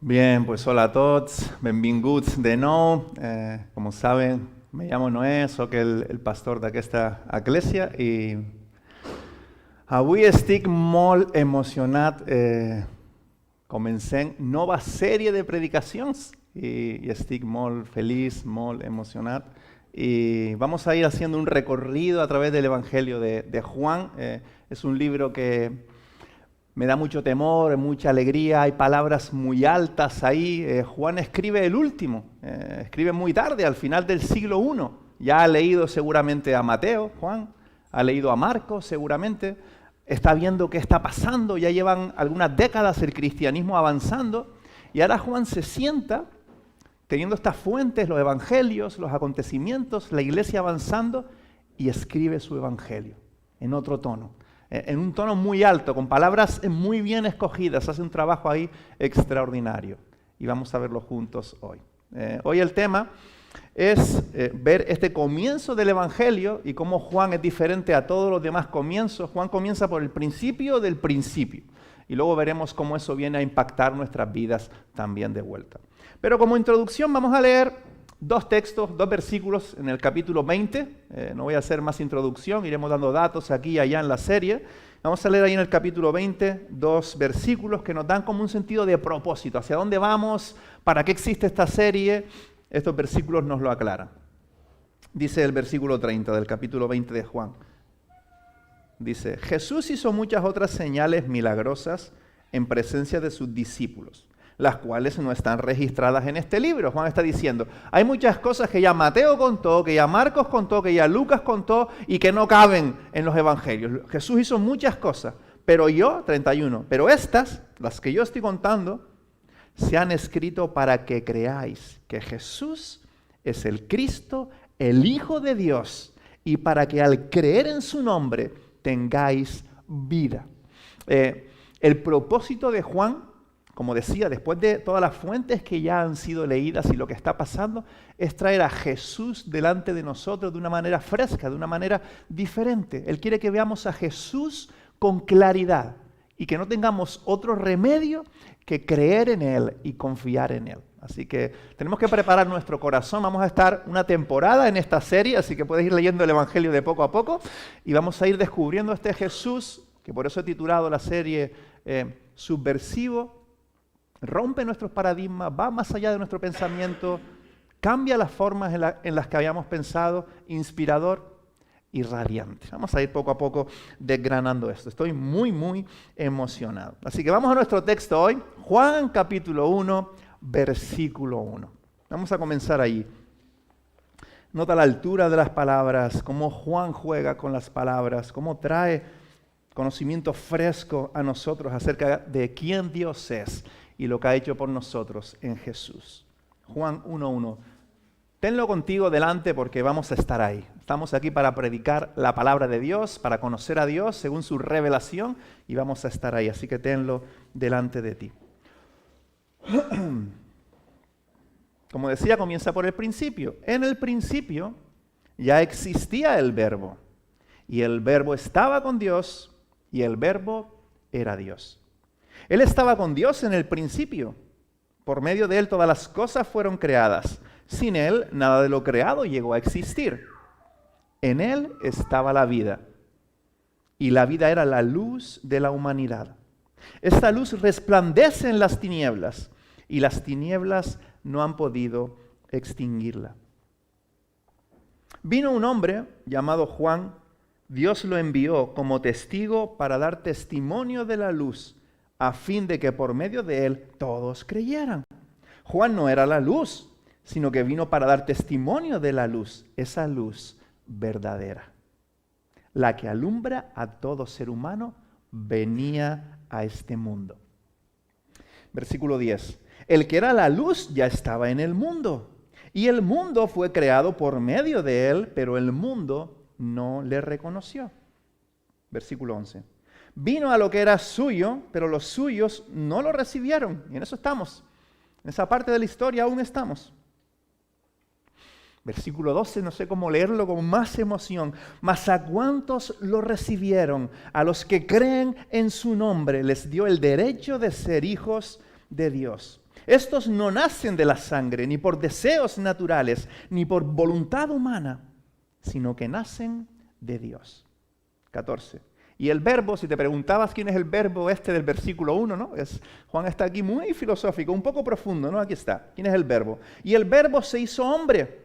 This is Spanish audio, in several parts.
Bien, pues hola a tots, benvinguts de nou. Com saben, me llamo Noé, soc el pastor d'aquesta església i avui estic molt emocionat. Comencem nova sèrie de predicacions y estic molt feliç, molt emocionat. Y vamos a ir haciendo un recorrido a través del Evangelio de Juan. Es un libro que me da mucho temor, mucha alegría, hay palabras muy altas ahí. Juan escribe el último, escribe muy tarde, al final del siglo I. Ya ha leído seguramente a Mateo, Juan, ha leído a Marcos seguramente, está viendo qué está pasando, ya llevan algunas décadas el cristianismo avanzando, y ahora Juan se sienta, teniendo estas fuentes, los evangelios, los acontecimientos, la iglesia avanzando, y escribe su evangelio en otro tono. En un tono muy alto, con palabras muy bien escogidas, hace un trabajo ahí extraordinario. Y vamos a verlo juntos hoy. Hoy el tema es ver este comienzo del Evangelio y cómo Juan es diferente a todos los demás comienzos. Juan comienza por el principio del principio. Y luego veremos cómo eso viene a impactar nuestras vidas también de vuelta. Pero como introducción vamos a leer dos textos, dos versículos en el capítulo 20. No voy a hacer más introducción, iremos dando datos aquí y allá en la serie. Vamos a leer ahí en el capítulo 20 dos versículos que nos dan como un sentido de propósito. ¿Hacia dónde vamos? ¿Para qué existe esta serie? Estos versículos nos lo aclaran. Dice el versículo 30 del capítulo 20 de Juan. Dice, Jesús hizo muchas otras señales milagrosas en presencia de sus discípulos, las cuales no están registradas en este libro. Juan está diciendo, hay muchas cosas que ya Mateo contó, que ya Marcos contó, que ya Lucas contó y que no caben en los evangelios. Jesús hizo muchas cosas, pero yo, 31, pero estas, las que yo estoy contando, se han escrito para que creáis que Jesús es el Cristo, el Hijo de Dios, y para que al creer en su nombre tengáis vida. El propósito de Juan, como decía, después de todas las fuentes que ya han sido leídas y lo que está pasando, es traer a Jesús delante de nosotros de una manera fresca, de una manera diferente. Él quiere que veamos a Jesús con claridad y que no tengamos otro remedio que creer en Él y confiar en Él. Así que tenemos que preparar nuestro corazón. Vamos a estar una temporada en esta serie, así que puedes ir leyendo el Evangelio de poco a poco y vamos a ir descubriendo este Jesús, que por eso he titulado la serie Subversivo. Rompe nuestros paradigmas, va más allá de nuestro pensamiento, cambia las formas en las que habíamos pensado, inspirador y radiante. Vamos a ir poco a poco desgranando esto. Estoy muy emocionado. Así que vamos a nuestro texto hoy, Juan capítulo 1, versículo 1. Vamos a comenzar ahí. Nota la altura de las palabras, cómo Juan juega con las palabras, cómo trae conocimiento fresco a nosotros acerca de quién Dios es y lo que ha hecho por nosotros en Jesús. Juan 1:1. Tenlo contigo delante porque vamos a estar ahí. Estamos aquí para predicar la palabra de Dios, para conocer a Dios según su revelación y vamos a estar ahí. Así que tenlo delante de ti. Como decía, comienza por el principio. En el principio ya existía el Verbo y el Verbo estaba con Dios y el Verbo era Dios. Él estaba con Dios en el principio. Por medio de Él todas las cosas fueron creadas. Sin Él nada de lo creado llegó a existir. En Él estaba la vida. Y la vida era la luz de la humanidad. Esta luz resplandece en las tinieblas. Y las tinieblas no han podido extinguirla. Vino un hombre llamado Juan. Dios lo envió como testigo para dar testimonio de la luz, a fin de que por medio de él todos creyeran. Juan no era la luz, sino que vino para dar testimonio de la luz, esa luz verdadera. La que alumbra a todo ser humano venía a este mundo. Versículo 10. El que era la luz ya estaba en el mundo, y el mundo fue creado por medio de él, pero el mundo no le reconoció. Versículo 11. Vino a lo que era suyo, pero los suyos no lo recibieron. Y en eso estamos. En esa parte de la historia aún estamos. Versículo 12, no sé cómo leerlo con más emoción. Mas a cuántos lo recibieron, a los que creen en su nombre, les dio el derecho de ser hijos de Dios. Estos no nacen de la sangre, ni por deseos naturales, ni por voluntad humana, sino que nacen de Dios. 14. Y el verbo, si te preguntabas quién es el verbo del versículo 1, ¿no? Juan está aquí muy filosófico, un poco profundo, ¿no? Aquí está. ¿Quién es el verbo? Y el verbo se hizo hombre.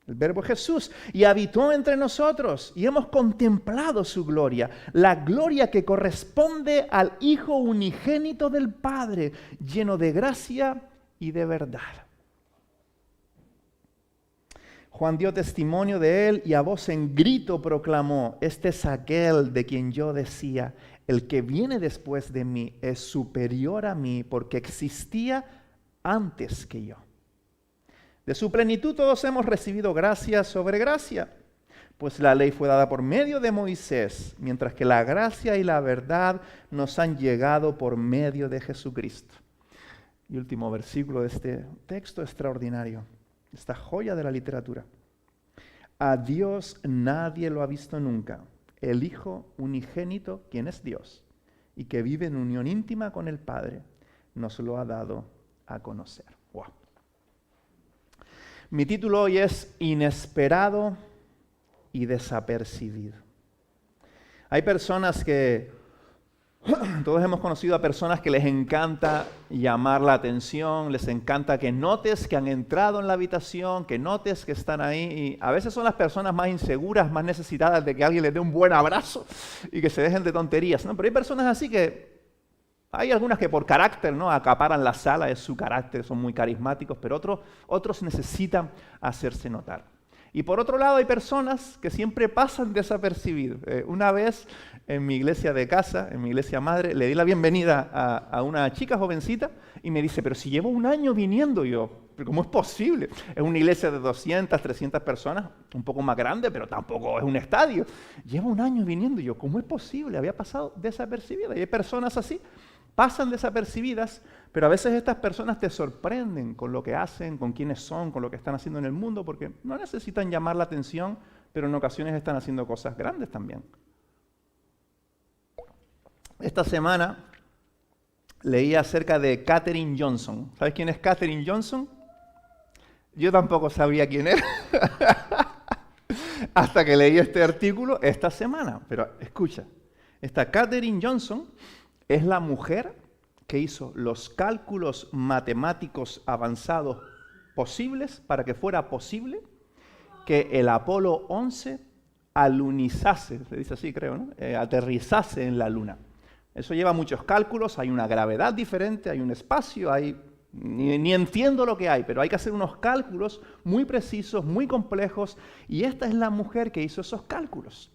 El verbo Jesús, y habitó entre nosotros, y hemos contemplado su gloria, la gloria que corresponde al Hijo unigénito del Padre, lleno de gracia y de verdad. Juan dio testimonio de él y a voz en grito proclamó: este es aquel de quien yo decía, el que viene después de mí es superior a mí porque existía antes que yo. De su plenitud todos hemos recibido gracia sobre gracia, pues la ley fue dada por medio de Moisés, mientras que la gracia y la verdad nos han llegado por medio de Jesucristo. Y último versículo de este texto extraordinario, esta joya de la literatura. A Dios nadie lo ha visto nunca, el Hijo unigénito, quien es Dios, y que vive en unión íntima con el Padre, nos lo ha dado a conocer. ¡Wow! Mi título hoy es Inesperado y Desapercibido. Hay personas que, todos hemos conocido a personas que les encanta llamar la atención, les encanta que notes que han entrado en la habitación, que notes que están ahí. Y a veces son las personas más inseguras, más necesitadas de que alguien les dé un buen abrazo y que se dejen de tonterías, ¿no? Pero hay personas así que, hay algunas que por carácter, ¿no?, acaparan la sala, es su carácter, son muy carismáticos, pero otros necesitan hacerse notar. Y por otro lado hay personas que siempre pasan desapercibidos. Una vez en mi iglesia de casa, en mi iglesia madre, le di la bienvenida a una chica jovencita y me dice: pero si llevo un año viniendo. Yo, ¿pero cómo es posible? Es una iglesia de 200, 300 personas, un poco más grande, pero tampoco es un estadio. Llevo un año viniendo. Y yo, ¿cómo es posible? Había pasado desapercibida. Y hay personas así, pasan desapercibidas, pero a veces estas personas te sorprenden con lo que hacen, con quiénes son, con lo que están haciendo en el mundo, porque no necesitan llamar la atención, pero en ocasiones están haciendo cosas grandes también. Esta semana leí acerca de Katherine Johnson. ¿Sabes quién es Katherine Johnson? Yo tampoco sabía quién era hasta que leí este artículo esta semana. Pero escucha, esta Katherine Johnson es la mujer que hizo los cálculos matemáticos avanzados posibles para que fuera posible que el Apolo 11 alunizase, se dice así creo, ¿no? Aterrizase en la Luna. Eso lleva muchos cálculos, hay una gravedad diferente, hay un espacio, ni entiendo lo que hay, pero hay que hacer unos cálculos muy precisos, muy complejos, y esta es la mujer que hizo esos cálculos.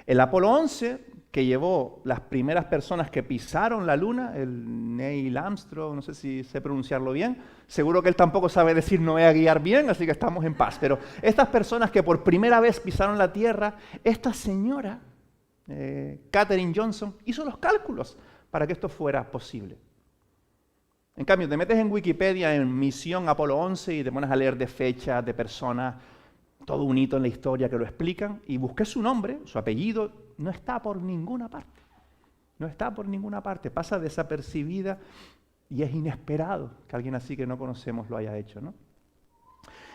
El Apolo 11, que llevó las primeras personas que pisaron la Luna, el Neil Armstrong, no sé si sé pronunciarlo bien, seguro que él tampoco sabe decir no voy a guiar bien, así que estamos en paz. Pero estas personas que por primera vez pisaron la Tierra, esta señora, Katherine Johnson, hizo los cálculos para que esto fuera posible. En cambio, te metes en Wikipedia en Misión Apolo 11 y te pones a leer de fechas, de personas, todo un hito en la historia que lo explican, y busqué su nombre, su apellido, no está por ninguna parte. No está por ninguna parte, pasa desapercibida y es inesperado que alguien así que no conocemos lo haya hecho, ¿no?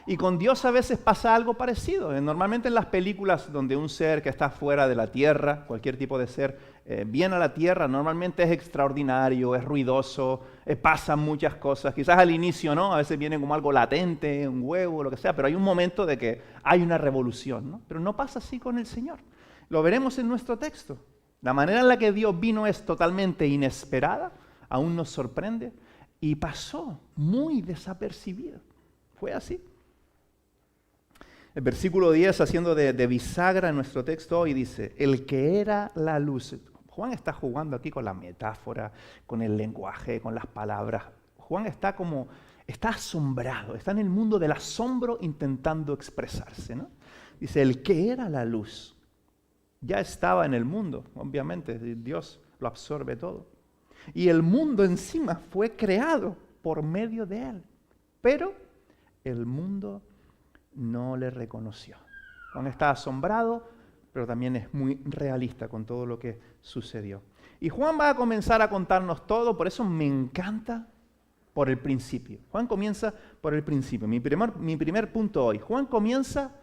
Y con Dios a veces pasa algo parecido. Normalmente en las películas donde un ser que está fuera de la tierra, cualquier tipo de ser, viene a la tierra, normalmente es extraordinario, es ruidoso, pasan muchas cosas. Quizás al inicio, ¿no? A veces viene como algo latente, un huevo, lo que sea, pero hay un momento de que hay una revolución, ¿no? Pero no pasa así con el Señor. Lo veremos en nuestro texto. La manera en la que Dios vino es totalmente inesperada, aún nos sorprende, y pasó muy desapercibido. Fue así. El versículo 10, haciendo de bisagra en nuestro texto hoy, dice: el que era la luz. Juan está jugando aquí con la metáfora, con el lenguaje, con las palabras. Juan está asombrado, está en el mundo del asombro intentando expresarse, ¿no? Dice, el que era la luz ya estaba en el mundo, obviamente, Dios lo absorbe todo. Y el mundo encima fue creado por medio de él, pero el mundo no le reconoció. Juan está asombrado, pero también es muy realista con todo lo que sucedió. Y Juan va a comenzar a contarnos todo, por eso me encanta por el principio. Juan comienza por el principio. Mi primer punto hoy. Juan comienza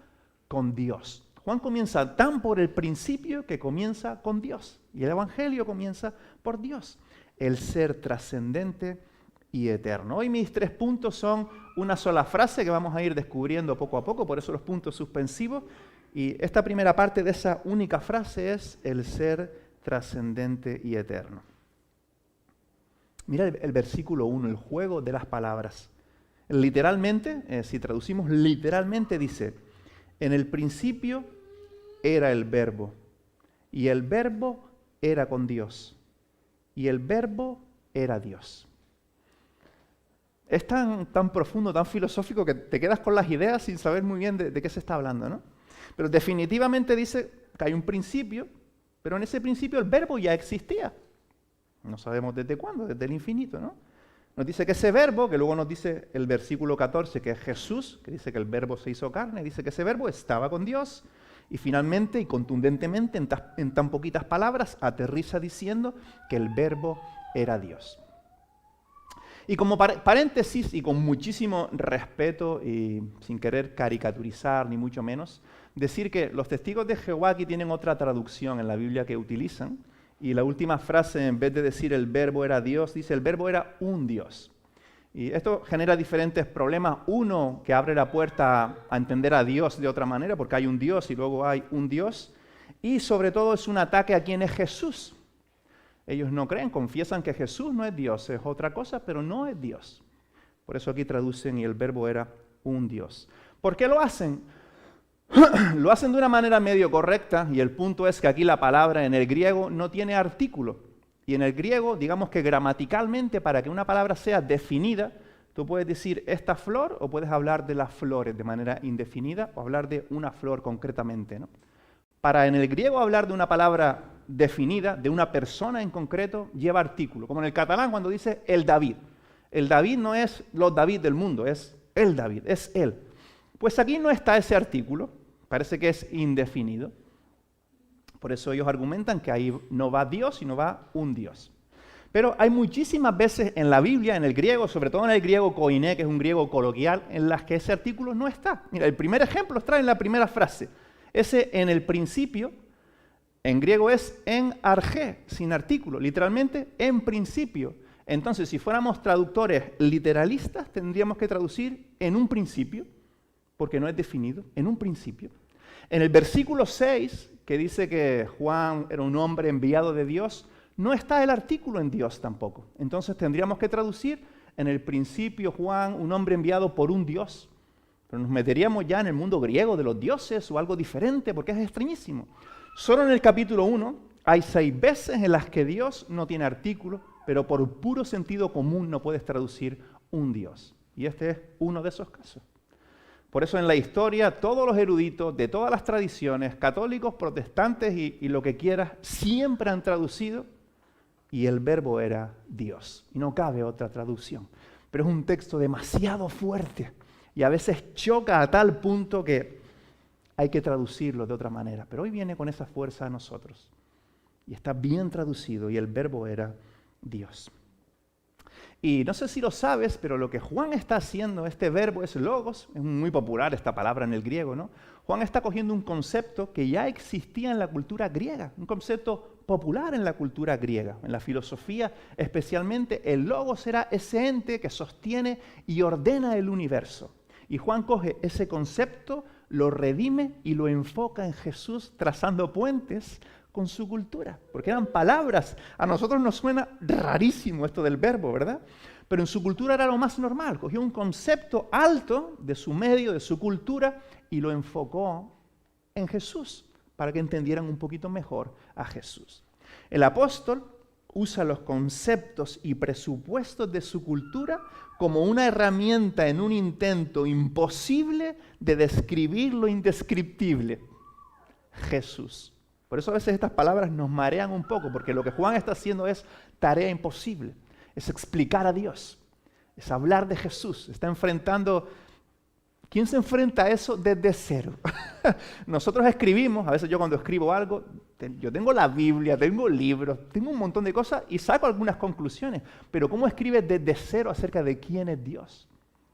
con Dios. Juan comienza tan por el principio que comienza con Dios. Y el Evangelio comienza por Dios. El ser trascendente y eterno. Hoy mis 3 puntos son una sola frase que vamos a ir descubriendo poco a poco, por eso los puntos suspensivos. Y esta primera parte de esa única frase es el ser trascendente y eterno. Mira el versículo 1, el juego de las palabras. Literalmente, si traducimos literalmente, dice, en el principio era el verbo, y el verbo era con Dios, y el verbo era Dios. Es tan profundo, tan filosófico, que te quedas con las ideas sin saber muy bien de qué se está hablando, ¿no? Pero definitivamente dice que hay un principio, pero en ese principio el verbo ya existía. No sabemos desde cuándo, desde el infinito, ¿no? Nos dice que ese verbo, que luego nos dice el versículo 14, que es Jesús, que dice que el verbo se hizo carne, dice que ese verbo estaba con Dios, y finalmente y contundentemente, en tan poquitas palabras, aterriza diciendo que el verbo era Dios. Y como paréntesis, y con muchísimo respeto, y sin querer caricaturizar, ni mucho menos, decir que los testigos de Jehová aquí tienen otra traducción en la Biblia que utilizan, y la última frase, en vez de decir el verbo era Dios, dice el verbo era un Dios. Y esto genera diferentes problemas. Uno, que abre la puerta a entender a Dios de otra manera, porque hay un Dios y luego hay un Dios. Y sobre todo es un ataque a quién es Jesús. Ellos no creen, confiesan que Jesús no es Dios, es otra cosa, pero no es Dios. Por eso aquí traducen y el verbo era un Dios. ¿Por qué lo hacen? Lo hacen de una manera medio correcta, y el punto es que aquí la palabra en el griego no tiene artículo. Y en el griego, digamos que gramaticalmente, para que una palabra sea definida, tú puedes decir esta flor o puedes hablar de las flores de manera indefinida o hablar de una flor concretamente, ¿no? Para en el griego hablar de una palabra definida, de una persona en concreto, lleva artículo. Como en el catalán cuando dice el David. El David no es los David del mundo, es el David, es él. Pues aquí no está ese artículo, parece que es indefinido. Por eso ellos argumentan que ahí no va Dios, sino va un Dios. Pero hay muchísimas veces en la Biblia, en el griego, sobre todo en el griego koiné, que es un griego coloquial, en las que ese artículo no está. Mira, el primer ejemplo está en la primera frase. Ese en el principio, en griego es en arché, sin artículo, literalmente en principio. Entonces, si fuéramos traductores literalistas, tendríamos que traducir en un principio, porque no es definido, en un principio. En el versículo 6, que dice que Juan era un hombre enviado de Dios, no está el artículo en Dios tampoco. Entonces tendríamos que traducir en el principio Juan, un hombre enviado por un Dios. Pero nos meteríamos ya en el mundo griego de los dioses o algo diferente, porque es extrañísimo. Solo en el capítulo 1 hay 6 veces en las que Dios no tiene artículo, pero por puro sentido común no puedes traducir un Dios. Y este es uno de esos casos. Por eso en la historia todos los eruditos de todas las tradiciones, católicos, protestantes y lo que quieras, siempre han traducido y el verbo era Dios. Y no cabe otra traducción. Pero es un texto demasiado fuerte y a veces choca a tal punto que hay que traducirlo de otra manera. Pero hoy viene con esa fuerza a nosotros. Y está bien traducido y el verbo era Dios. Y no sé si lo sabes, pero lo que Juan está haciendo, este verbo es logos, es muy popular esta palabra en el griego, ¿no? Juan está cogiendo un concepto que ya existía en la cultura griega, un concepto popular en la cultura griega, en la filosofía especialmente. El logos era ese ente que sostiene y ordena el universo. Y Juan coge ese concepto, lo redime y lo enfoca en Jesús, trazando puentes con su cultura, porque eran palabras. A nosotros nos suena rarísimo esto del verbo, ¿verdad? Pero en su cultura era lo más normal. Cogió un concepto alto de su medio, de su cultura, y lo enfocó en Jesús, para que entendieran un poquito mejor a Jesús. El apóstol usa los conceptos y presupuestos de su cultura como una herramienta en un intento imposible de describir lo indescriptible. Jesús. Por eso a veces estas palabras nos marean un poco, porque lo que Juan está haciendo es tarea imposible, es explicar a Dios, es hablar de Jesús, está enfrentando ¿Quién se enfrenta a eso desde cero? Nosotros escribimos, a veces yo cuando escribo algo, yo tengo la Biblia, tengo libros, tengo un montón de cosas y saco algunas conclusiones, pero ¿cómo escribes desde cero acerca de quién es Dios?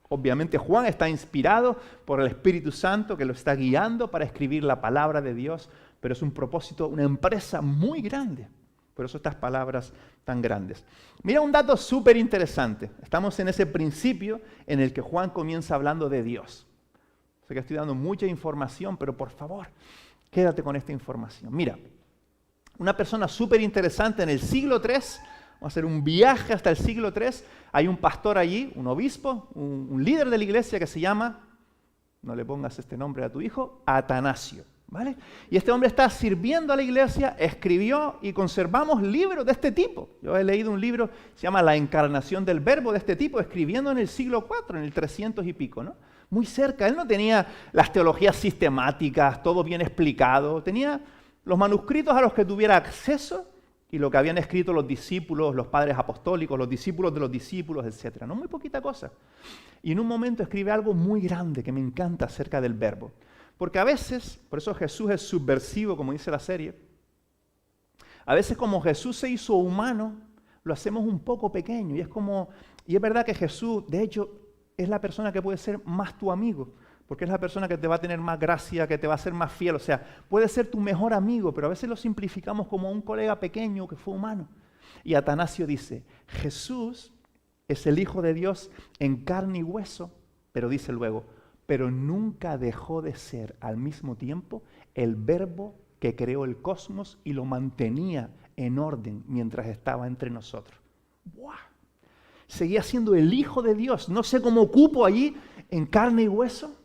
Obviamente Juan está inspirado por el Espíritu Santo que lo está guiando para escribir la palabra de Dios, pero es un propósito, una empresa muy grande. Por eso estas palabras tan grandes. Mira un dato súper interesante. Estamos en ese principio en el que Juan comienza hablando de Dios. Sé que estoy dando mucha información, pero por favor, quédate con esta información. Mira, una persona súper interesante en el siglo III, vamos a hacer un viaje hasta el siglo III, hay un pastor allí, un obispo, un líder de la iglesia que se llama, no le pongas este nombre a tu hijo, Atanasio. ¿Vale? Y este hombre está sirviendo a la iglesia, escribió y conservamos libros de este tipo. Yo he leído un libro, se llama La encarnación del verbo de este tipo, escribiendo en el siglo IV, en el 300 y pico, ¿no? Muy cerca. Él no tenía las teologías sistemáticas, todo bien explicado. Tenía los manuscritos a los que tuviera acceso y lo que habían escrito los discípulos, los padres apostólicos, los discípulos de los discípulos, etc. No muy poquita cosa. Y en un momento escribe algo muy grande que me encanta acerca del verbo. Porque a veces, por eso Jesús es subversivo, como dice la serie, a veces como Jesús se hizo humano, lo hacemos un poco pequeño. Y es verdad que Jesús, de hecho, es la persona que puede ser más tu amigo, porque es la persona que te va a tener más gracia, que te va a ser más fiel. O sea, puede ser tu mejor amigo, pero a veces lo simplificamos como un colega pequeño que fue humano. Y Atanasio dice, Jesús es el Hijo de Dios en carne y hueso, pero dice luego, pero nunca dejó de ser al mismo tiempo el verbo que creó el cosmos y lo mantenía en orden mientras estaba entre nosotros. ¡Wow! Seguía siendo el Hijo de Dios. No sé cómo cupo allí en carne y hueso,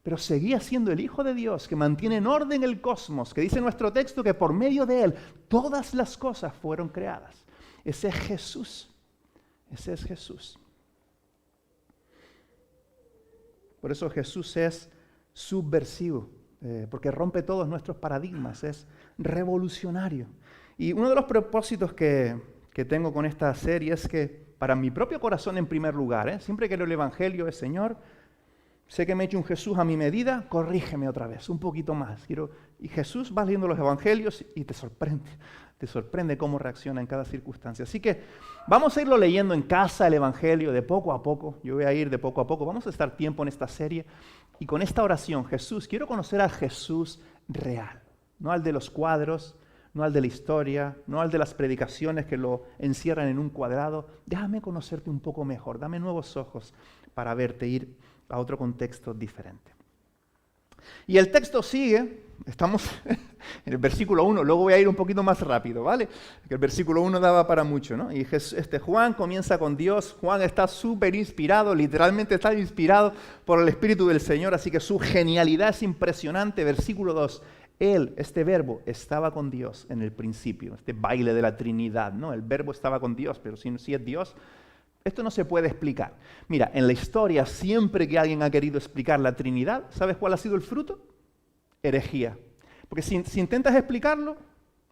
pero seguía siendo el Hijo de Dios que mantiene en orden el cosmos, que dice nuestro texto que por medio de Él todas las cosas fueron creadas. Ese es Jesús. Ese es Jesús. Por eso Jesús es subversivo, porque rompe todos nuestros paradigmas, es revolucionario. Y uno de los propósitos que tengo con esta serie es que para mi propio corazón en primer lugar, siempre que leo el Evangelio es, Señor, sé que me he hecho un Jesús a mi medida, corrígeme otra vez, un poquito más. Y Jesús va leyendo los Evangelios y te sorprende cómo reacciona en cada circunstancia. Así que vamos a irlo leyendo en casa el Evangelio de poco a poco. Yo voy a ir de poco a poco. Vamos a estar tiempo en esta serie. Y con esta oración, Jesús, quiero conocer al Jesús real. No al de los cuadros, no al de la historia, no al de las predicaciones que lo encierran en un cuadrado. Déjame conocerte un poco mejor. Dame nuevos ojos para verte ir a otro contexto diferente. Y el texto sigue, estamos en el versículo 1, luego voy a ir un poquito más rápido, ¿vale? Que el versículo 1 daba para mucho, ¿no? Y Juan comienza con Dios, Juan está súper inspirado, literalmente está inspirado por el Espíritu del Señor, así que su genialidad es impresionante. Versículo 2, Él, este verbo, estaba con Dios en el principio, este baile de la Trinidad, ¿no? El verbo estaba con Dios, pero si es Dios, esto no se puede explicar. Mira, en la historia, siempre que alguien ha querido explicar la Trinidad, ¿sabes cuál ha sido el fruto? Herejía. Porque si intentas explicarlo,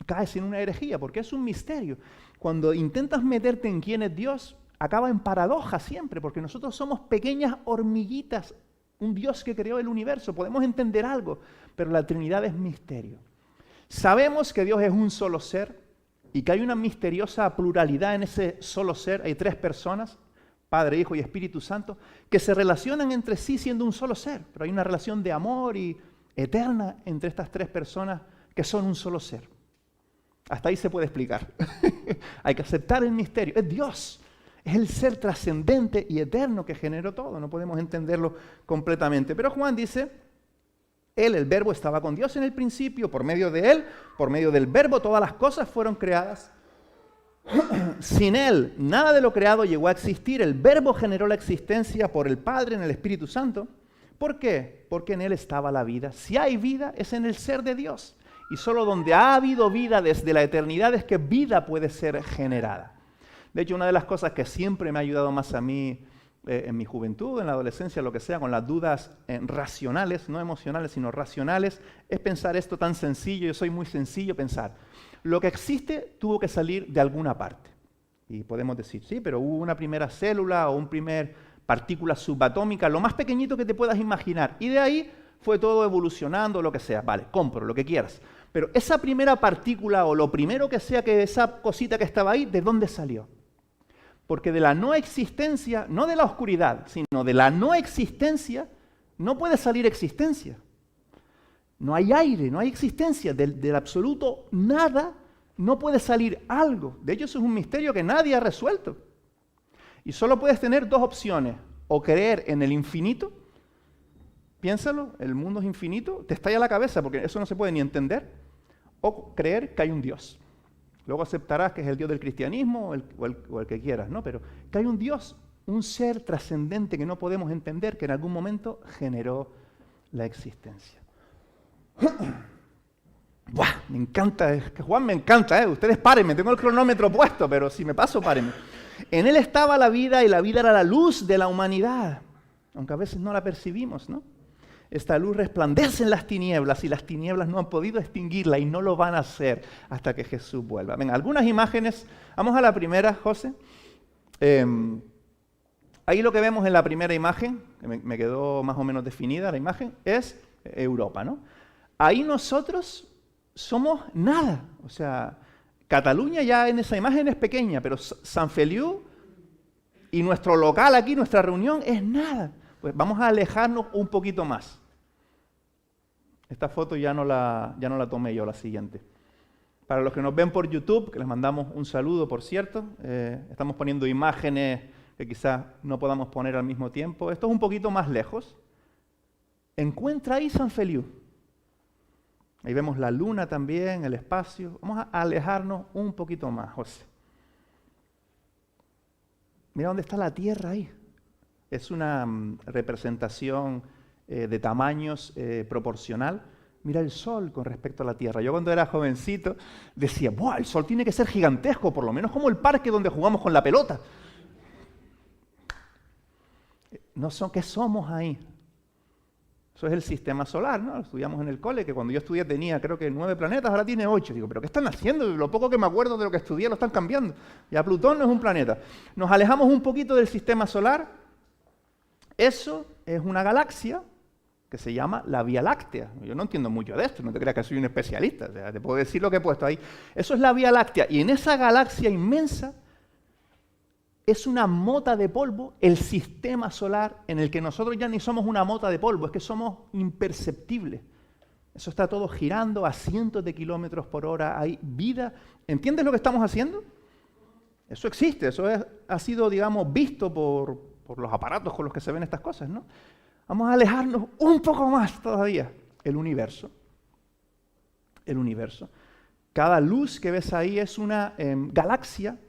caes en una herejía, porque es un misterio. Cuando intentas meterte en quién es Dios, acaba en paradoja siempre, porque nosotros somos pequeñas hormiguitas, un Dios que creó el universo, podemos entender algo, pero la Trinidad es misterio. Sabemos que Dios es un solo ser, y que hay una misteriosa pluralidad en ese solo ser. Hay 3 personas, Padre, Hijo y Espíritu Santo, que se relacionan entre sí siendo un solo ser. Pero hay una relación de amor y eterna entre estas 3 personas que son un solo ser. Hasta ahí se puede explicar. Hay que aceptar el misterio. Es Dios. Es el ser trascendente y eterno que generó todo. No podemos entenderlo completamente. Pero Juan dice, Él, el verbo, estaba con Dios en el principio, por medio de Él, por medio del verbo, todas las cosas fueron creadas. Sin Él, nada de lo creado llegó a existir. El verbo generó la existencia por el Padre en el Espíritu Santo. ¿Por qué? Porque en Él estaba la vida. Si hay vida, es en el ser de Dios. Y solo donde ha habido vida desde la eternidad es que vida puede ser generada. De hecho, una de las cosas que siempre me ha ayudado más a mí en mi juventud, en la adolescencia, lo que sea, con las dudas racionales, no emocionales, sino racionales, es pensar esto tan sencillo. Yo soy muy sencillo pensar. Lo que existe tuvo que salir de alguna parte. Y podemos decir, sí, pero hubo una primera célula o un primer partículas subatómicas, lo más pequeñito que te puedas imaginar. Y de ahí fue todo evolucionando, lo que sea. Vale, compro, lo que quieras. Pero esa primera partícula o lo primero que sea que esa cosita que estaba ahí, ¿de dónde salió? Porque de la no existencia, no de la oscuridad, sino de la no existencia, no puede salir existencia. No hay aire, no hay existencia. Del absoluto nada no puede salir algo. De hecho, eso es un misterio que nadie ha resuelto. Y solo puedes tener dos opciones. O creer en el infinito. Piénsalo, el mundo es infinito. Te estalla la cabeza porque eso no se puede ni entender. O creer que hay un Dios. Luego aceptarás que es el Dios del cristianismo o el que quieras, ¿no? Pero que hay un Dios, un ser trascendente que no podemos entender, que en algún momento generó la existencia. ¡Buah! Me encanta, es que Juan me encanta, ¿eh? Ustedes párenme, tengo el cronómetro puesto, pero si me paso, párenme. En él estaba la vida y la vida era la luz de la humanidad, aunque a veces no la percibimos, ¿no? Esta luz resplandece en las tinieblas y las tinieblas no han podido extinguirla y no lo van a hacer hasta que Jesús vuelva. Venga, algunas imágenes. Vamos a la primera, José. Ahí lo que vemos en la primera imagen, que me quedó más o menos definida la imagen, es Europa, ¿no? Ahí nosotros somos nada. O sea, Cataluña ya en esa imagen es pequeña, pero San Feliu y nuestro local aquí, nuestra reunión, es nada. Pues vamos a alejarnos un poquito más. Esta foto ya no la tomé yo, la siguiente. Para los que nos ven por YouTube, que les mandamos un saludo, por cierto, estamos poniendo imágenes que quizás no podamos poner al mismo tiempo. Esto es un poquito más lejos. Encuentra ahí San Feliu. Ahí vemos la luna también, el espacio. Vamos a alejarnos un poquito más, José. Mira dónde está la Tierra ahí. Es una representación de tamaños proporcional. Mira el Sol con respecto a la Tierra. Yo cuando era jovencito decía, ¡buah! El Sol tiene que ser gigantesco, por lo menos como el parque donde jugamos con la pelota. No son, ¿qué somos ahí? Eso es el sistema solar, ¿no? Lo estudiamos en el cole, que cuando yo estudié tenía creo que 9 planetas, ahora tiene 8. Digo, ¿pero qué están haciendo? Lo poco que me acuerdo de lo que estudié lo están cambiando. Ya Plutón no es un planeta. Nos alejamos un poquito del sistema solar. Eso es una galaxia que se llama la Vía Láctea. Yo no entiendo mucho de esto, no te creas que soy un especialista. O sea, te puedo decir lo que he puesto ahí. Eso es la Vía Láctea. Y en esa galaxia inmensa es una mota de polvo, el sistema solar, en el que nosotros ya ni somos una mota de polvo, es que somos imperceptibles. Eso está todo girando a cientos de kilómetros por hora, hay vida. ¿Entiendes lo que estamos haciendo? Eso existe, ha sido, digamos, visto por los aparatos con los que se ven estas cosas, ¿no? Vamos a alejarnos un poco más todavía. El universo. El universo. Cada luz que ves ahí es una galaxia.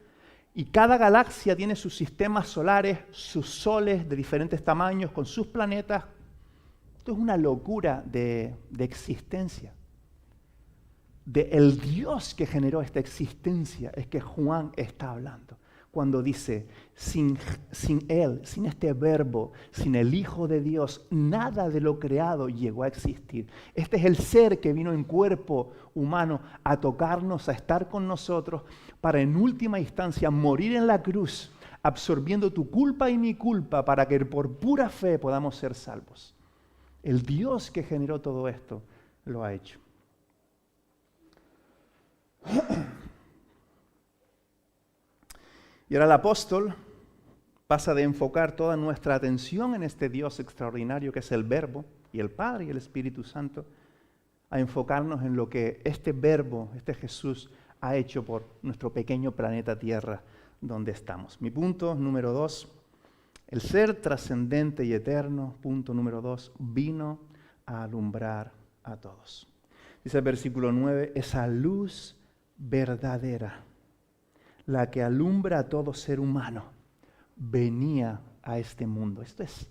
Y cada galaxia tiene sus sistemas solares, sus soles de diferentes tamaños, con sus planetas. Esto es una locura de existencia. El Dios que generó esta existencia es que Juan está hablando. Cuando dice, sin Él, sin este verbo, sin el Hijo de Dios, nada de lo creado llegó a existir. Este es el ser que vino en cuerpo humano a tocarnos, a estar con nosotros, para en última instancia morir en la cruz, absorbiendo tu culpa y mi culpa, para que por pura fe podamos ser salvos. El Dios que generó todo esto lo ha hecho. Y ahora el apóstol pasa de enfocar toda nuestra atención en este Dios extraordinario que es el Verbo y el Padre y el Espíritu Santo, a enfocarnos en lo que este Verbo, este Jesús, ha hecho por nuestro pequeño planeta Tierra donde estamos. Mi punto número 2, el ser trascendente y eterno, punto número 2, vino a alumbrar a todos. Dice el versículo 9, esa luz verdadera, la que alumbra a todo ser humano, venía a este mundo. Esto es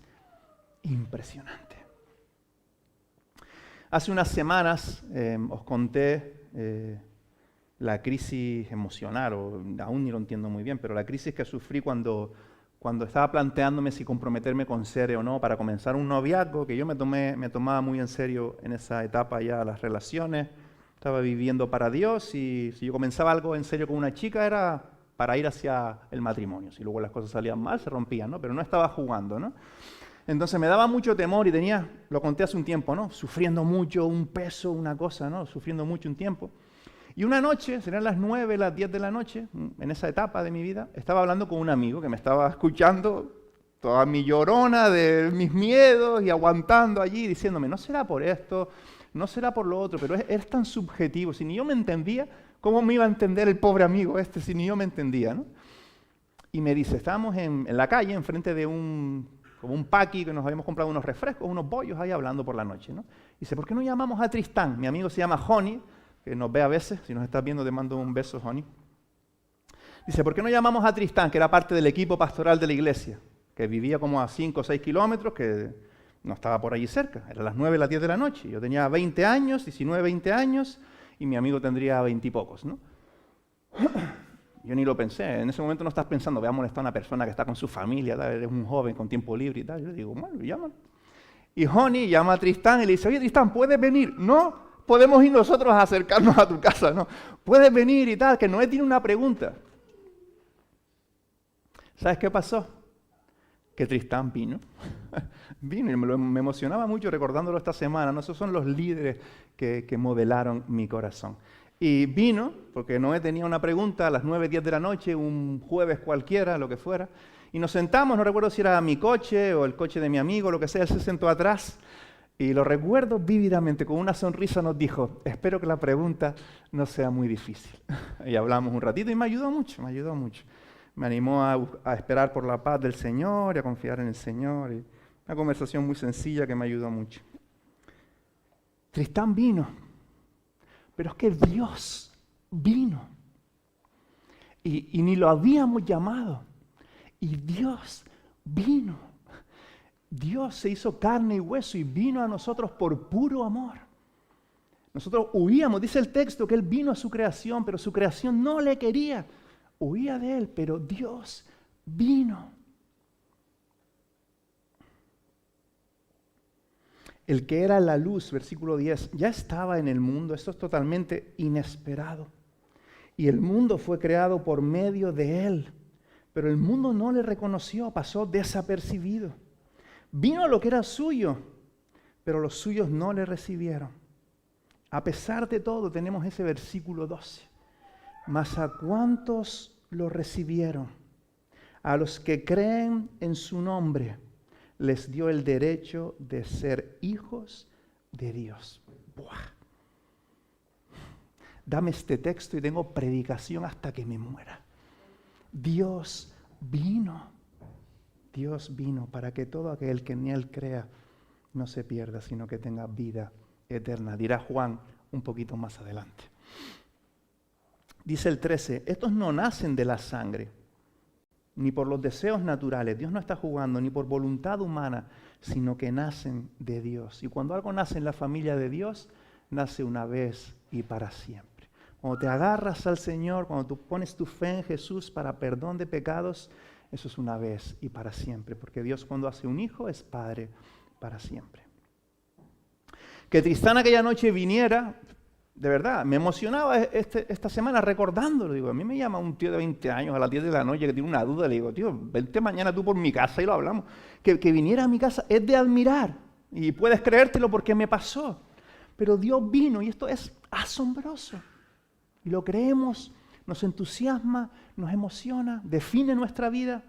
impresionante. Hace unas semanas os conté la crisis emocional, o aún ni lo entiendo muy bien, pero la crisis que sufrí cuando estaba planteándome si comprometerme con Sere o no para comenzar un noviazgo, que yo me tomaba muy en serio en esa etapa ya las relaciones. Estaba viviendo para Dios y si yo comenzaba algo en serio con una chica era para ir hacia el matrimonio. Si luego las cosas salían mal, se rompían, ¿no? Pero no estaba jugando, ¿no? Entonces me daba mucho temor y tenía, lo conté hace un tiempo, ¿no? Sufriendo mucho, un peso, una cosa, ¿no? Sufriendo mucho un tiempo. Y una noche, serían las 9, las 10 de la noche, en esa etapa de mi vida, estaba hablando con un amigo que me estaba escuchando toda mi llorona de mis miedos y aguantando allí, diciéndome, no será por esto, no será por lo otro, pero es tan subjetivo. Si ni yo me entendía, ¿cómo me iba a entender el pobre amigo este si ni yo me entendía, ¿no? Y me dice, estábamos en la calle, enfrente de como un paqui que nos habíamos comprado unos refrescos, unos bollos ahí hablando por la noche, ¿no? Dice, ¿por qué no llamamos a Tristán? Mi amigo se llama Honey, que nos ve a veces, si nos estás viendo te mando un beso, Honey. Dice, ¿por qué no llamamos a Tristán, que era parte del equipo pastoral de la iglesia, que vivía como a 5 o 6 kilómetros, que no estaba por allí cerca, eran las 9, las 10 de la noche, yo tenía 20 años, 19, 20 años, y mi amigo tendría 20 y pocos, ¿no? Yo ni lo pensé, en ese momento no estás pensando, voy a molestar a una persona que está con su familia, tal, eres un joven con tiempo libre y tal. Yo le digo, bueno, llámalo. Y Honey llama a Tristán y le dice, oye Tristán, ¿puedes venir? No, podemos ir nosotros a acercarnos a tu casa, no. Puedes venir y tal, que Noé tiene una pregunta. ¿Sabes qué pasó? Que Tristán vino. Vino y me emocionaba mucho recordándolo esta semana, ¿no? Esos son los líderes que modelaron mi corazón. Y vino, porque Noé tenía una pregunta a las 9, 10 de la noche, un jueves cualquiera, lo que fuera, y nos sentamos, no recuerdo si era mi coche o el coche de mi amigo, lo que sea, él se sentó atrás, y lo recuerdo vívidamente, con una sonrisa nos dijo, espero que la pregunta no sea muy difícil. Y hablamos un ratito y me ayudó mucho, me ayudó mucho. Me animó a esperar por la paz del Señor y a confiar en el Señor. Y una conversación muy sencilla que me ayudó mucho. Tristán vino. Pero es que Dios vino y ni lo habíamos llamado. Y Dios vino. Dios se hizo carne y hueso y vino a nosotros por puro amor. Nosotros huíamos, dice el texto que Él vino a su creación, pero su creación no le quería. Huía de Él, pero Dios vino. El que era la luz, versículo 10, ya estaba en el mundo. Esto es totalmente inesperado. Y el mundo fue creado por medio de Él. Pero el mundo no le reconoció, pasó desapercibido. Vino lo que era suyo, pero los suyos no le recibieron. A pesar de todo, tenemos ese versículo 12. Mas ¿a cuántos lo recibieron? A los que creen en su nombre, les dio el derecho de ser hijos de Dios. ¡Buah! Dame este texto y tengo predicación hasta que me muera. Dios vino. Dios vino para que todo aquel que en Él crea no se pierda, sino que tenga vida eterna. Dirá Juan un poquito más adelante. Dice el 13, estos no nacen de la sangre, ni por los deseos naturales. Dios no está jugando, ni por voluntad humana, sino que nacen de Dios. Y cuando algo nace en la familia de Dios, nace una vez y para siempre. Cuando te agarras al Señor, cuando tú pones tu fe en Jesús para perdón de pecados, eso es una vez y para siempre. Porque Dios cuando hace un hijo es Padre para siempre. Que Tristán aquella noche viniera, de verdad, me emocionaba esta semana recordándolo. Digo, a mí me llama un tío de 20 años a las 10 de la noche que tiene una duda. Le digo, tío, vente mañana tú por mi casa y lo hablamos. Que viniera a mi casa es de admirar. Y puedes creértelo porque me pasó. Pero Dios vino y esto es asombroso. Y lo creemos, nos entusiasma, nos emociona, define nuestra vida.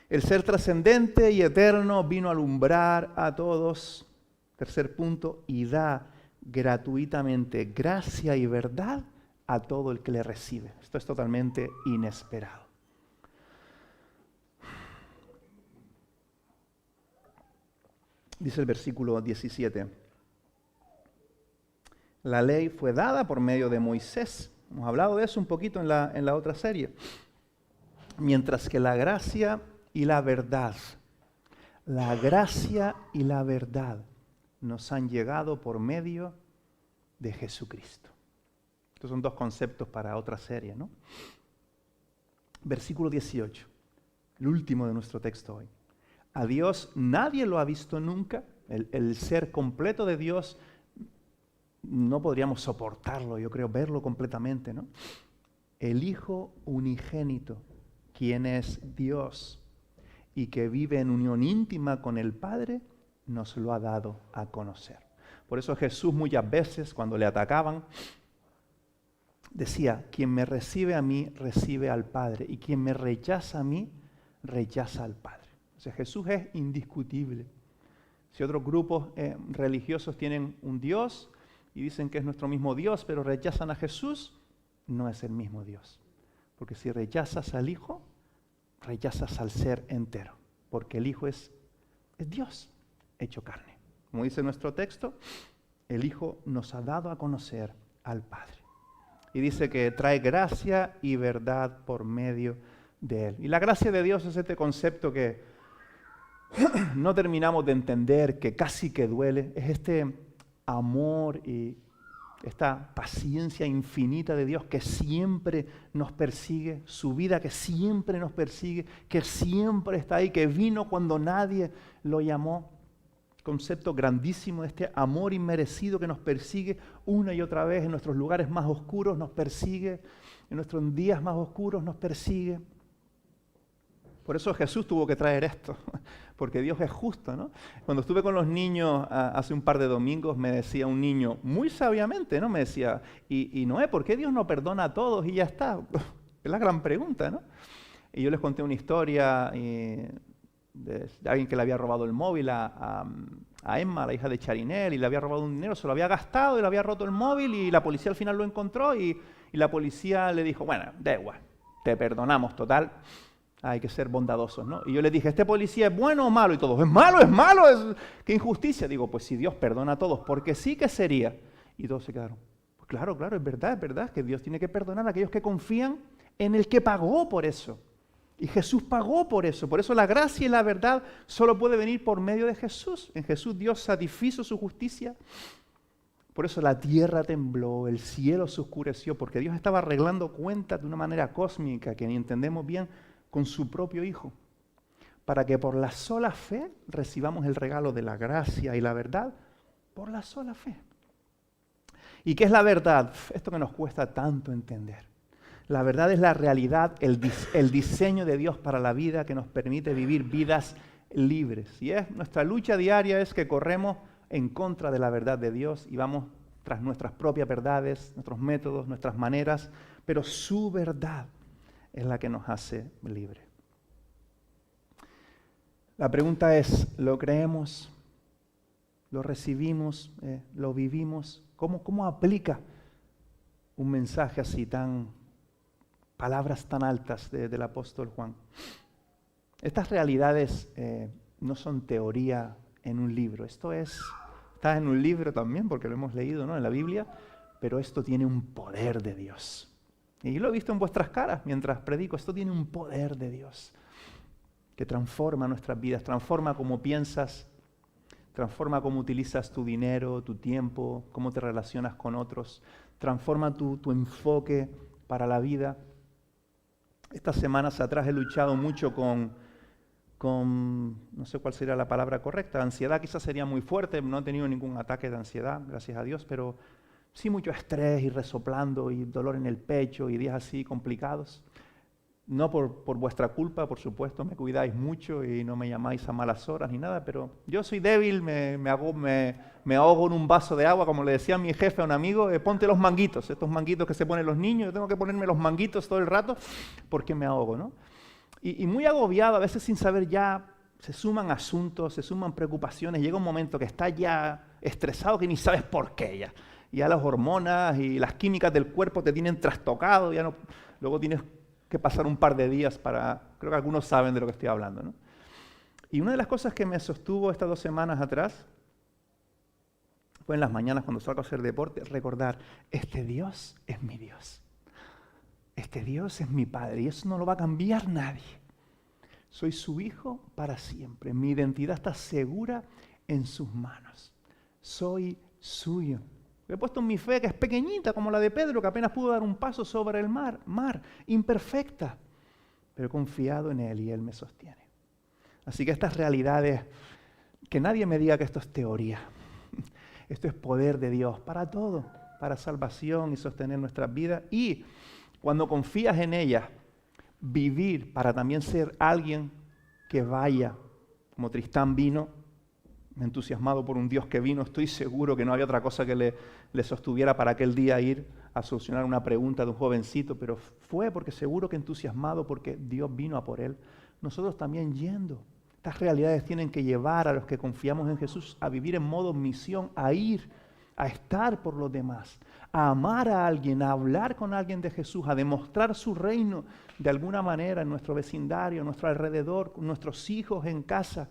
El ser trascendente y eterno vino a alumbrar a todos. Tercer punto, y da gratuitamente gracia y verdad a todo el que le recibe. Esto es totalmente inesperado. Dice el versículo 17. La ley fue dada por medio de Moisés. Hemos hablado de eso un poquito en la otra serie. Mientras que la gracia y la verdad nos han llegado por medio de Jesucristo. Estos son dos conceptos para otra serie, ¿no? Versículo 18, el último de nuestro texto hoy. A Dios nadie lo ha visto nunca. El ser completo de Dios no podríamos soportarlo, yo creo, verlo completamente, ¿no? el Hijo unigénito, quien es Dios y que vive en unión íntima con el Padre, nos lo ha dado a conocer. Por eso Jesús muchas veces, cuando le atacaban, decía, quien me recibe a mí, recibe al Padre, y quien me rechaza a mí, rechaza al Padre. O sea, Jesús es indiscutible. Si otros grupos religiosos tienen un Dios y dicen que es nuestro mismo Dios, pero rechazan a Jesús, no es el mismo Dios. Porque si rechazas al Hijo, rechazas al ser entero. Porque el Hijo es Dios hecho carne. Como dice nuestro texto, el Hijo nos ha dado a conocer al Padre. Y dice que trae gracia y verdad por medio de Él. Y la gracia de Dios es este concepto que no terminamos de entender, que casi que duele. Es este amor y esta paciencia infinita de Dios que siempre nos persigue, su vida que siempre nos persigue, que siempre está ahí, que vino cuando nadie lo llamó. Concepto grandísimo de este amor inmerecido que nos persigue una y otra vez en nuestros lugares más oscuros, nos persigue, en nuestros días más oscuros nos persigue. Por eso Jesús tuvo que traer esto, porque Dios es justo, ¿no? Cuando estuve con los niños hace un par de domingos, me decía un niño, muy sabiamente, ¿no? Me decía, y Noé, ¿por qué Dios no perdona a todos y ya está? Es la gran pregunta, ¿no? Y yo les conté una historia de alguien que le había robado el móvil a Emma, la hija de Charinel, y le había robado un dinero, se lo había gastado y le había roto el móvil y la policía al final lo encontró y la policía le dijo, bueno, da igual, te perdonamos, total, hay que ser bondadosos, ¿no? Y yo le dije, ¿este policía es bueno o malo? Y todos, es malo, qué injusticia. Digo, pues si Dios perdona a todos, porque sí que sería. Y todos se quedaron, pues claro, es verdad, que Dios tiene que perdonar a aquellos que confían en el que pagó por eso. Y Jesús pagó por eso la gracia y la verdad solo puede venir por medio de Jesús. En Jesús Dios satisfizo su justicia. Por eso la tierra tembló, el cielo se oscureció, porque Dios estaba arreglando cuentas de una manera cósmica que ni entendemos bien con su propio Hijo, para que por la sola fe recibamos el regalo de la gracia y la verdad por la sola fe. ¿Y qué es la verdad? Esto que nos cuesta tanto entender. La verdad es la realidad, el diseño de Dios para la vida que nos permite vivir vidas libres. Y nuestra lucha diaria es que corremos en contra de la verdad de Dios y vamos tras nuestras propias verdades, nuestros métodos, nuestras maneras, pero su verdad es la que nos hace libres. La pregunta es, ¿lo creemos? ¿Lo recibimos? ¿Lo vivimos? ¿Cómo aplica un mensaje así palabras tan altas del apóstol Juan? Estas realidades no son teoría en un libro. Está en un libro también, porque lo hemos leído, ¿no?, en la Biblia, pero esto tiene un poder de Dios. Y lo he visto en vuestras caras mientras predico. Esto tiene un poder de Dios que transforma nuestras vidas, transforma cómo piensas, transforma cómo utilizas tu dinero, tu tiempo, cómo te relacionas con otros, transforma tu enfoque para la vida. Estas semanas atrás he luchado mucho con, no sé cuál sería la palabra correcta, ansiedad quizás sería muy fuerte, no he tenido ningún ataque de ansiedad, gracias a Dios, pero sí mucho estrés y resoplando y dolor en el pecho y días así complicados. No por vuestra culpa, por supuesto, me cuidáis mucho y no me llamáis a malas horas ni nada, pero yo soy débil, me ahogo en un vaso de agua, como le decía mi jefe a un amigo, ponte los manguitos, estos manguitos que se ponen los niños, yo tengo que ponerme los manguitos todo el rato porque me ahogo, ¿no? Y muy agobiado, a veces sin saber ya, se suman asuntos, se suman preocupaciones, llega un momento que estás ya estresado que ni sabes por qué ya las hormonas y las químicas del cuerpo te tienen trastocado, luego tienes que pasar un par de días creo que algunos saben de lo que estoy hablando, ¿no? Y una de las cosas que me sostuvo estas 2 semanas atrás fue en las mañanas cuando salgo a hacer deporte, recordar, este Dios es mi Dios. Este Dios es mi Padre y eso no lo va a cambiar nadie. Soy su hijo para siempre. Mi identidad está segura en sus manos. Soy suyo. He puesto en mi fe, que es pequeñita como la de Pedro, que apenas pudo dar un paso sobre el mar, imperfecta, pero he confiado en Él y Él me sostiene. Así que estas realidades, que nadie me diga que esto es teoría, esto es poder de Dios para todo, para salvación y sostener nuestras vidas. Y cuando confías en ella, vivir para también ser alguien que vaya, como Tristán vino, entusiasmado por un Dios que vino. Estoy seguro que no había otra cosa que le sostuviera para aquel día ir a solucionar una pregunta de un jovencito, pero fue porque seguro que entusiasmado porque Dios vino a por él. Nosotros también yendo. Estas realidades tienen que llevar a los que confiamos en Jesús a vivir en modo misión, a ir, a estar por los demás, a amar a alguien, a hablar con alguien de Jesús, a demostrar su reino de alguna manera en nuestro vecindario, en nuestro alrededor, con nuestros hijos en casa.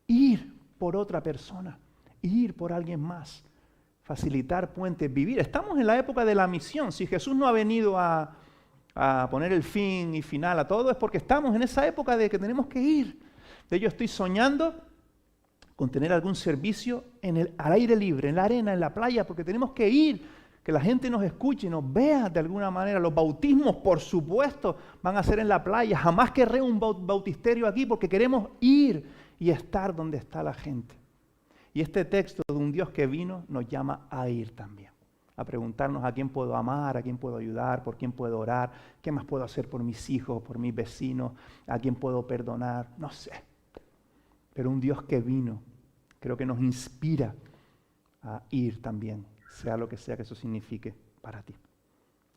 Ir por otra persona, ir por alguien más, facilitar puentes, vivir. Estamos en la época de la misión. Si Jesús no ha venido a poner el fin y final a todo, es porque estamos en esa época de que tenemos que ir. De ello estoy soñando con tener algún servicio al aire libre, en la arena, en la playa, porque tenemos que ir, que la gente nos escuche, nos vea de alguna manera. Los bautismos, por supuesto, van a ser en la playa. Jamás querré un bautisterio aquí porque queremos ir y estar donde está la gente. Y este texto de un Dios que vino nos llama a ir también, a preguntarnos a quién puedo amar, a quién puedo ayudar, por quién puedo orar, qué más puedo hacer por mis hijos, por mis vecinos, a quién puedo perdonar, no sé. Pero un Dios que vino, creo que nos inspira a ir también, sea lo que sea que eso signifique para ti.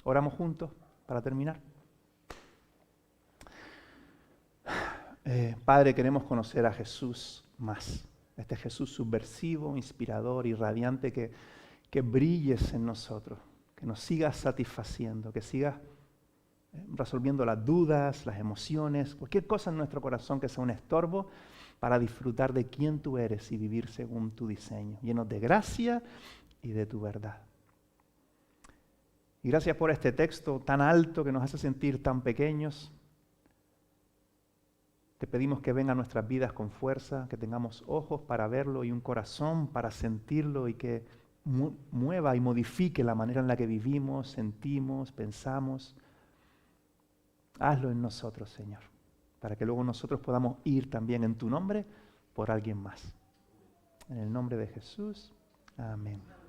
Oramos juntos para terminar. Padre, queremos conocer a Jesús más. Este Jesús subversivo, inspirador y radiante, que brilles en nosotros, que nos sigas satisfaciendo, que sigas resolviendo las dudas, las emociones, cualquier cosa en nuestro corazón que sea un estorbo para disfrutar de quién tú eres y vivir según tu diseño, llenos de gracia y de tu verdad. Y gracias por este texto tan alto que nos hace sentir tan pequeños. Te pedimos que venga a nuestras vidas con fuerza, que tengamos ojos para verlo y un corazón para sentirlo y que mueva y modifique la manera en la que vivimos, sentimos, pensamos. Hazlo en nosotros, Señor, para que luego nosotros podamos ir también en tu nombre por alguien más. En el nombre de Jesús, amén.